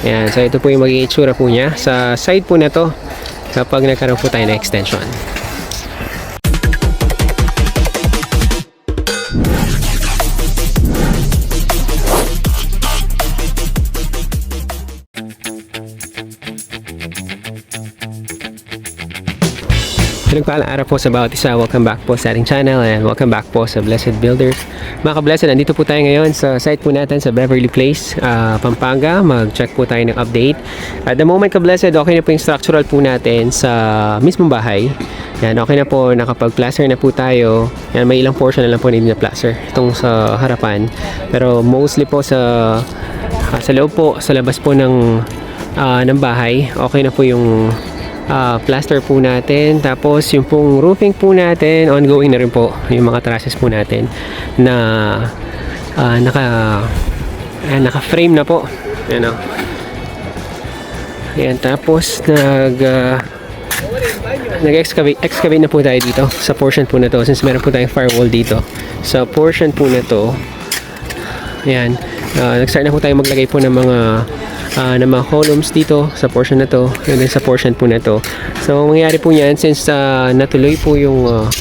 Ayan, so ito po yung magiging itsura po niya sa side po na to kapag nagkaroon po tayo ng extension. Paalang araw po sa bawat isa. Welcome back po sa ating channel and welcome back po sa Blessed Builders. Mga ka-Blessed, nandito po tayo ngayon sa site po natin sa Beverly Place, Pampanga. Mag-check po tayo ng update. At the moment, ka-Blessed, okay na po yung structural po natin sa mismong bahay. Yan, okay na po, nakapag-plaster na po tayo. Yan, may ilang portion na lang po na hindi na-plaster itong sa harapan. Pero mostly po sa loob po, sa labas po ng bahay, okay na po yung plaster po natin. Tapos yung pong roofing po natin, ongoing na rin po yung mga trusses po natin na naka-frame na po. Ayan o. Ayan, tapos nag-excavate na po tayo dito sa portion po na to, since meron po tayong firewall dito sa portion po na to. Ayan, nag-start na po tayo maglagay po ng mga columns dito sa portion na to, and then sa portion po na to. So mangyayari po yan, since natuloy po yung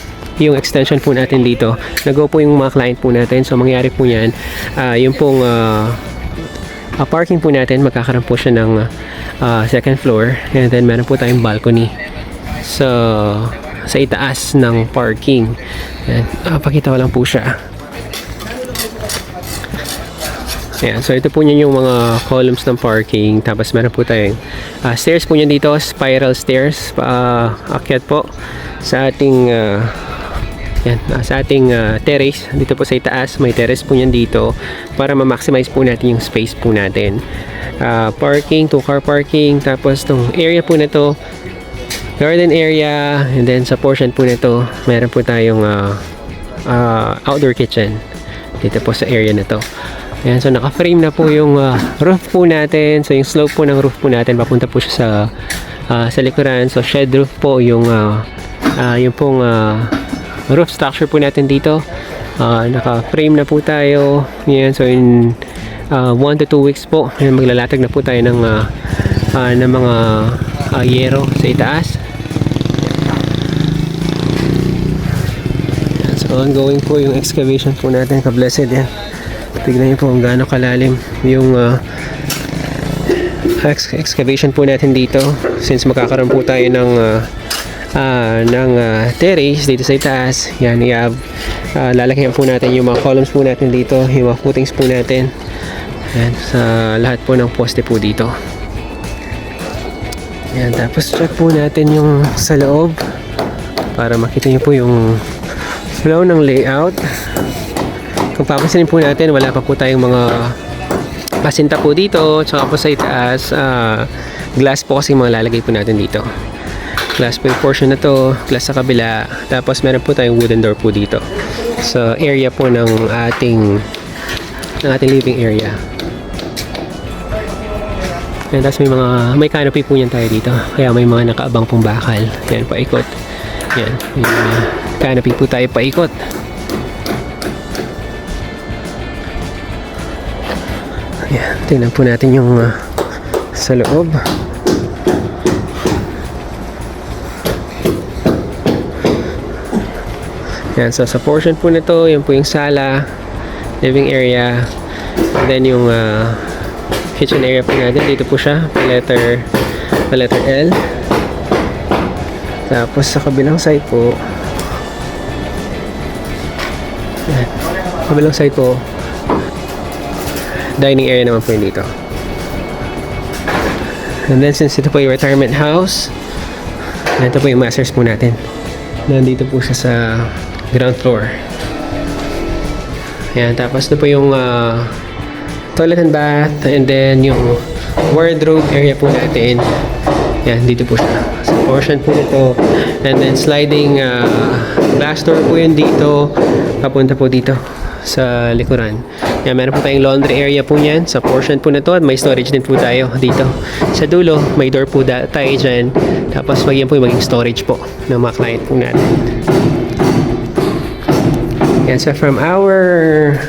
extension po natin dito, nag-go po yung mga client po natin. So mangyayari po yan, yung pong parking po natin, magkakaroon po siya ng second floor, and then meron po tayong balcony sa itaas ng parking. Pakita ko lang po siya. Ayan, so ito po niya yung mga columns ng parking. Tapos meron po tayong stairs po niya dito, spiral stairs, akyat po sa ating terrace. Dito po sa itaas, may terrace po niyan dito para ma-maximize po natin yung space po natin. Parking, 2-car parking. Tapos itong area po na to, garden area, and then sa portion po na to, meron po tayong outdoor kitchen dito po sa area na to. Ayan, so naka-frame na po yung roof po natin. So yung slope po ng roof po natin, papunta po siya sa likuran. So shed roof po yung pong roof structure po natin dito. Naka-frame na po tayo. Ayan, so in 1 to 2 weeks po, ayan, maglalatag na po tayo ng mga yero sa itaas. Ayan, so ongoing po yung excavation po natin, ka-Blessed. Yan, tignan niyo po kung gaano kalalim yung excavation po natin dito, since makakaroon po tayo ng terrace dito sa itaas. Yan, lalagyan po natin yung mga columns po natin dito, yung mga footings po natin. Yan, sa lahat po ng poste po dito. Yan, tapos check po natin yung sa loob para makita niyo po yung flow ng layout. Kung papansinin po natin, wala pa po tayong mga pasinta po dito, tsaka po sa itaas, glass po kasi mga lalagay po natin dito. Glass po yung portion na to, glass sa kabila. Tapos meron po tayong wooden door po dito sa area po ng ating living area. And tapos may canopy po yan tayo dito, kaya may mga nakaabang pong bakal. Yan, paikot. Yan, may canopy po tayo paikot. Yan, tingnan po natin yung sa loob. Yan, so sa portion po na to, yan po yung sala, living area, and then yung kitchen area po natin, dito po siya, letter L. Tapos sa kabilang side po, yan, kabilang side po, dining area naman po yun dito. And then since ito po yung retirement house, ito po yung masters po natin, nandito po siya sa ground floor. Ayan, tapos ito po yung toilet and bath, and then yung wardrobe area po natin. Ayan, dito po siya sa portion po nito. And then sliding glass door po yun dito, papunta po dito sa likuran. Yan, meron po tayong laundry area po niyan sa portion po na to, at may storage din po tayo dito sa dulo. May door po tayo dyan, tapos yan po yung maging storage po ng mga client po natin. Yan, so from our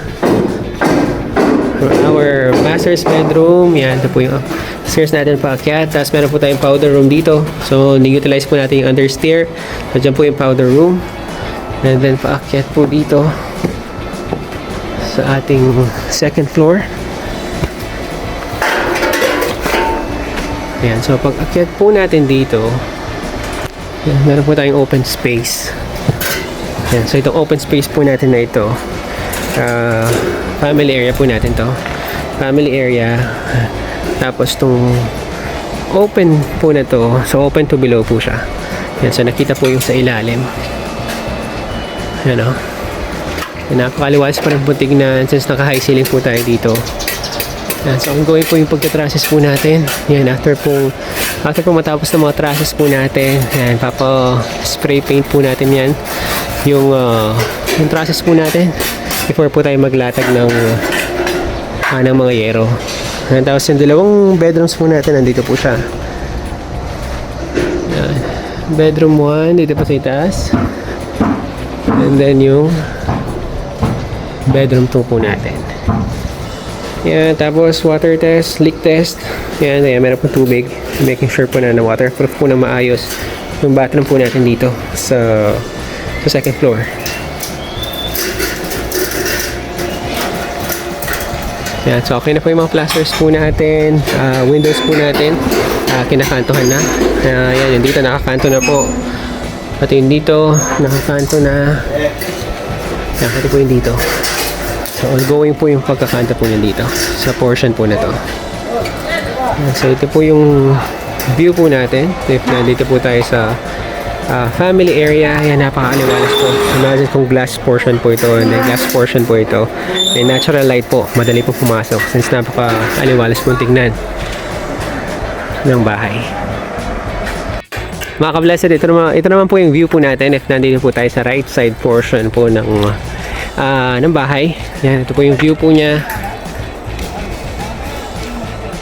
our master's bedroom. Yan, ito po yung stairs natin paakyat. Tapos meron po tayong powder room dito. So, ni-utilize po natin yung understair. So, dyan po yung powder room. And then, paakyat po dito sa ating second floor. Ayan, so pag akyat po natin dito, yan, meron po tayong open space. Ayan, so itong open space po natin na ito, family area po natin to. Family area. Tapos itong open po na to, so open to below po siya. Ayan, so nakita po yung sa ilalim. Ayan o. Napakaliwas pa rin po tignan since naka-high ceiling po tayo dito. Yan, so ongoing po yung pagka-trusses po natin. Yan, after po matapos ng mga trusses po natin, yan, spray paint po natin yan. Yung trusses po natin before po tayo maglatag ng mga yero. Yan, tapos yung dalawang bedrooms po natin, nandito po siya. Yan. Bedroom 1, dito po sa itaas. And then yung bedroom 2 po natin. Yan, tapos water test, leak test. Yan, meron po tubig. Making sure po na waterproof po na maayos yung bathroom po natin dito sa second floor. Yan, so okay na po yung mga plasters po natin. Windows po natin, kinakantohan na. Yan, yung dito nakakanto na po. Pati yung dito, nakakanto na. Yan, pati po yung dito. So, ongoing po yung pagkakanto po niya dito sa portion po na to. So, ito po yung view po natin. If nandito po tayo sa family area, yan, napaka-aliwalas po. Imagine kung glass portion po ito, and glass portion po ito. And natural light po, madali po pumasok since napaka-aliwalas po tignan ng bahay. Mga ka-blessed, ito naman po yung view po natin if nandito po tayo sa right side portion po ng bahay. Yan, ito po yung view po niya.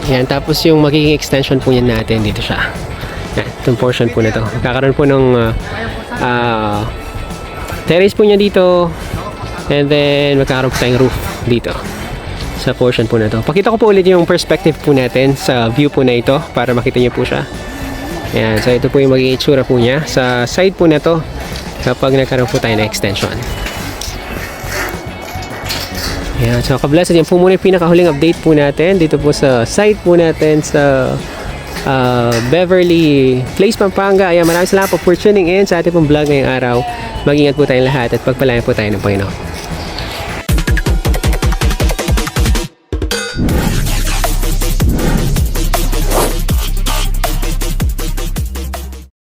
Yan, tapos yung magiging extension po niya natin dito siya. Yan, itong portion po na to. Magkakaroon po ng terrace po niya dito. And then magkakaroon po tayong roof dito sa portion po na to. Pakita ko po ulit yung perspective po natin sa view po na ito para makita niyo po siya. Yan, so ito po yung magiging itsura po niya sa side po na to kapag nagkaroon po tayo na extension. Yan, so ka-blessed, yan po muna yung pinakahuling update po natin dito po sa site po natin sa Beverly Place, Pampanga. Ayan, maraming salamat po for tuning in sa ating pong vlog ngayong araw. Mag-ingat po tayong lahat at pagpalain po tayo ng Panginoon.